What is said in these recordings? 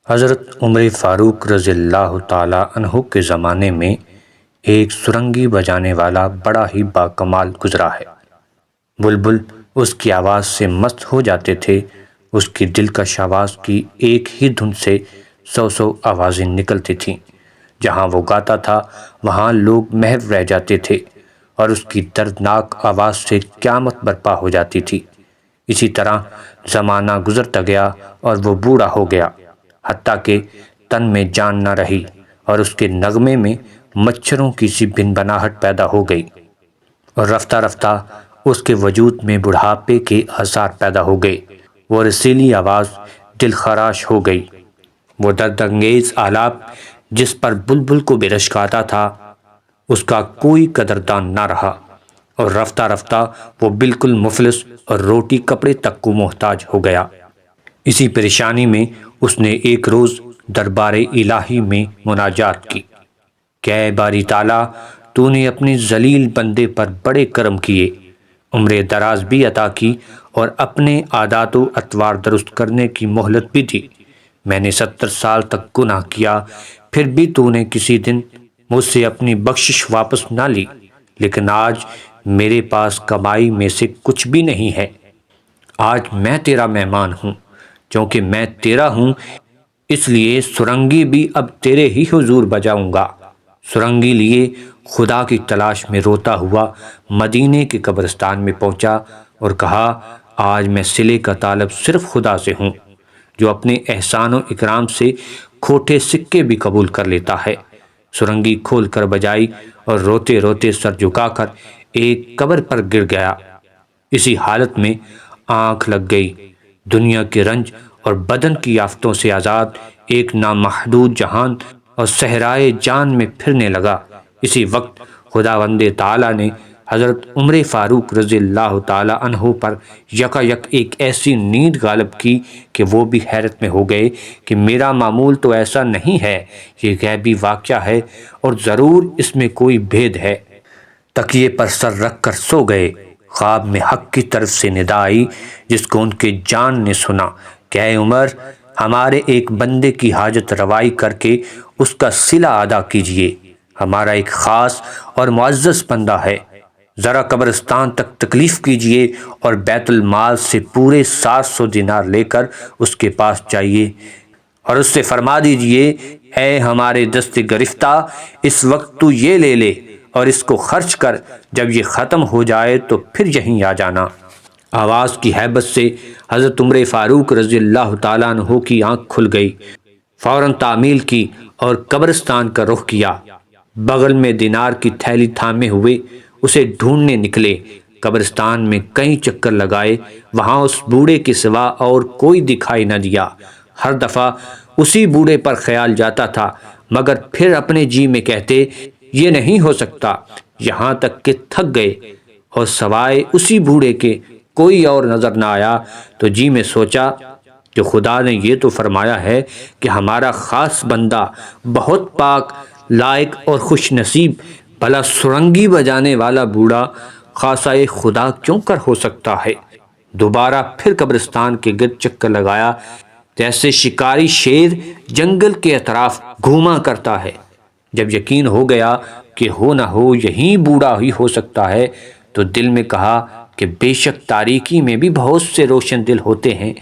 حضرت عمر فاروق رضی اللہ تعالیٰ عنہ کے زمانے میں ایک سرنگی بجانے والا بڑا ہی باکمال گزرا ہے۔ بلبل اس کی آواز سے مست ہو جاتے تھے۔ اس کی دلکش آواز کی ایک ہی دھن سے 100 آوازیں نکلتی تھیں۔ جہاں وہ گاتا تھا وہاں لوگ محو رہ جاتے تھے اور اس کی دردناک آواز سے قیامت برپا ہو جاتی تھی۔ اسی طرح زمانہ گزرتا گیا اور وہ بوڑھا ہو گیا، حتیٰ کہ تن میں جان نہ رہی اور اس کے نغمے میں مچھروں کی سی بنبناہٹ پیدا ہو گئی، اور رفتہ رفتہ اس کے وجود میں بڑھاپے کے آثار پیدا ہو گئے۔ وہ رسیلی آواز دل خراش ہو گئی۔ وہ درد انگیز آلاپ جس پر بلبل کو بے رشک آتا تھا، اس کا کوئی قدردان نہ رہا، اور رفتہ رفتہ وہ بالکل مفلس اور روٹی کپڑے تک کو محتاج ہو گیا۔ اسی پریشانی میں اس نے ایک روز دربار الہی میں مناجات کی کہ اے باری تعالیٰ، تو نے اپنے ذلیل بندے پر بڑے کرم کیے، عمر دراز بھی عطا کی اور اپنے عادات و اطوار درست کرنے کی مہلت بھی دی۔ میں نے 70 سال تک گناہ کیا، پھر بھی تو نے کسی دن مجھ سے اپنی بخشش واپس نہ لی، لیکن آج میرے پاس کمائی میں سے کچھ بھی نہیں ہے۔ آج میں تیرا مہمان ہوں، چونکہ میں تیرا ہوں اس لیے سرنگی بھی اب تیرے ہی حضور بجاؤں گا۔ سرنگی لیے خدا کی تلاش میں روتا ہوا مدینے کے قبرستان میں پہنچا اور کہا، آج میں صلے کا طالب صرف خدا سے ہوں، جو اپنے احسان و اکرام سے کھوٹے سکے بھی قبول کر لیتا ہے۔ سرنگی کھول کر بجائی اور روتے روتے سر جھکا کر ایک قبر پر گر گیا۔ اسی حالت میں آنکھ لگ گئی۔ دنیا کے رنج اور بدن کی آفتوں سے آزاد ایک نامحدود جہان اور صحرائے جان میں پھرنے لگا۔ اسی وقت خداوند تعالیٰ نے حضرت عمر فاروق رضی اللہ تعالیٰ عنہ پر یکایک ایک ایسی نیند غالب کی کہ وہ بھی حیرت میں ہو گئے کہ میرا معمول تو ایسا نہیں ہے، یہ غیبی واقعہ ہے اور ضرور اس میں کوئی بھید ہے۔ تکیے پر سر رکھ کر سو گئے۔ خواب میں حق کی طرف سے ندا آئی جس کو ان کے جان نے سنا کہ اے عمر، ہمارے ایک بندے کی حاجت روائی کر کے اس کا صلہ ادا کیجیے۔ ہمارا ایک خاص اور معزز بندہ ہے، ذرا قبرستان تک تکلیف کیجیے اور بیت المال سے پورے 700 دینار لے کر اس کے پاس جائیے اور اس سے فرما دیجیے، اے ہمارے دست گرفتہ، اس وقت تو یہ لے لے اور اس کو خرچ کر، جب یہ ختم ہو جائے تو پھر یہیں آ جانا۔ آواز کی ہیبت سے حضرت عمر فاروق رضی اللہ تعالیٰ عنہ کی آنکھ کھل گئی۔ فوراً تعمیل کی اور قبرستان کا رخ کیا۔ بغل میں دینار کی تھیلی تھامے ہوئے اسے ڈھونڈنے نکلے۔ قبرستان میں کئی چکر لگائے، وہاں اس بوڑھے کے سوا اور کوئی دکھائی نہ دیا۔ ہر دفعہ اسی بوڑھے پر خیال جاتا تھا، مگر پھر اپنے جی میں کہتے، یہ نہیں ہو سکتا، یہاں تک کہ تھک گئے، اور سوائے اسی بوڑھے کے کوئی اور نظر نہ آیا تو جی میں سوچا کہ خدا نے یہ تو فرمایا ہے کہ ہمارا خاص بندہ بہت پاک، لائق اور خوش نصیب، بھلا سرنگی بجانے والا بوڑھا خاصائے خدا کیوں کر ہو سکتا ہے۔ دوبارہ پھر قبرستان کے گرد چکر لگایا، جیسے شکاری شیر جنگل کے اطراف گھوما کرتا ہے۔ جب یقین ہو گیا کہ ہو نہ ہو یہی بوڑھا ہی ہو سکتا ہے تو دل میں کہا کہ بے شک تاریکی میں بھی بہت سے روشن دل ہوتے ہیں۔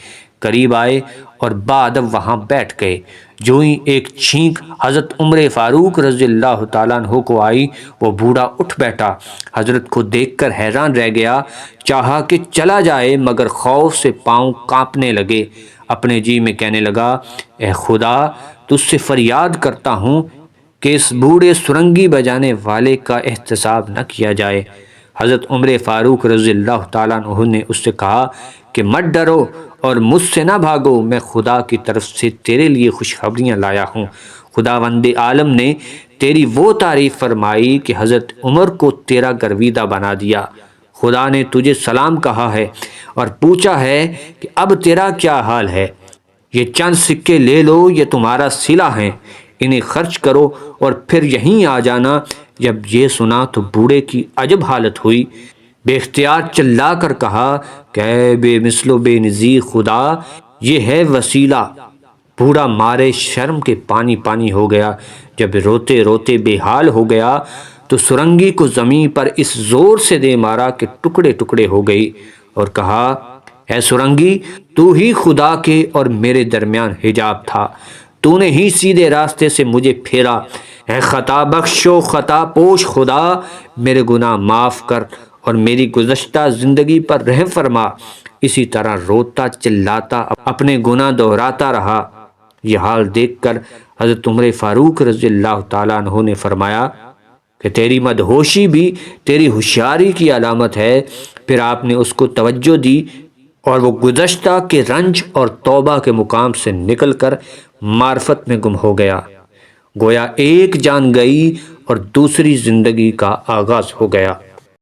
قریب آئے اور بادب وہاں بیٹھ گئے۔ جو ہی ایک چھینک حضرت عمر فاروق رضی اللہ تعالیٰ عنہ کو آئی، وہ بوڑھا اٹھ بیٹھا۔ حضرت کو دیکھ کر حیران رہ گیا، چاہا کہ چلا جائے مگر خوف سے پاؤں کانپنے لگے۔ اپنے جی میں کہنے لگا، اے خدا، تجھ سے فریاد کرتا ہوں کہ اس بوڑھے سرنگی بجانے والے کا احتساب نہ کیا جائے۔ حضرت عمر فاروق رضی اللہ تعالیٰ عنہ نے اس سے کہا کہ مت ڈرو اور مجھ سے نہ بھاگو، میں خدا کی طرف سے تیرے لیے خوشخبریاں لایا ہوں۔ خداوند عالم نے تیری وہ تعریف فرمائی کہ حضرت عمر کو تیرا گرویدہ بنا دیا۔ خدا نے تجھے سلام کہا ہے اور پوچھا ہے کہ اب تیرا کیا حال ہے۔ یہ چند سکے لے لو، یہ تمہارا صلہ ہیں، انہیں خرچ کرو اور پھر یہیں آ جانا۔ جب یہ سنا تو بوڑھے کی عجب حالت ہوئی، بے اختیار چلا کر کہا کہ اے بے مثل و بے نظیر خدا، یہ ہے وسیلہ پورا مارے شرم کے پانی پانی ہو گیا۔ جب روتے روتے بے حال ہو گیا تو سرنگی کو زمین پر اس زور سے دے مارا کہ ٹکڑے ٹکڑے ہو گئی، اور کہا، اے سرنگی، تو ہی خدا کے اور میرے درمیان حجاب تھا، تو نے ہی سیدھے راستے سے مجھے پھیرا۔ اے خطا بخش و خطا پوش خدا، میرے گناہ معاف کر اور میری گزشتہ زندگی پر رحم فرما۔ اسی طرح روتا چلاتا اپنے گناہ دہراتا رہا۔ یہ حال دیکھ کر حضرت عمر فاروق رضی اللہ تعالیٰ عنہ نے فرمایا کہ تیری مدہوشی بھی تیری ہوشیاری کی علامت ہے۔ پھر آپ نے اس کو توجہ دی اور وہ گزشتہ کے رنج اور توبہ کے مقام سے نکل کر معرفت میں گم ہو گیا، گویا ایک جان گئی اور دوسری زندگی کا آغاز ہو گیا۔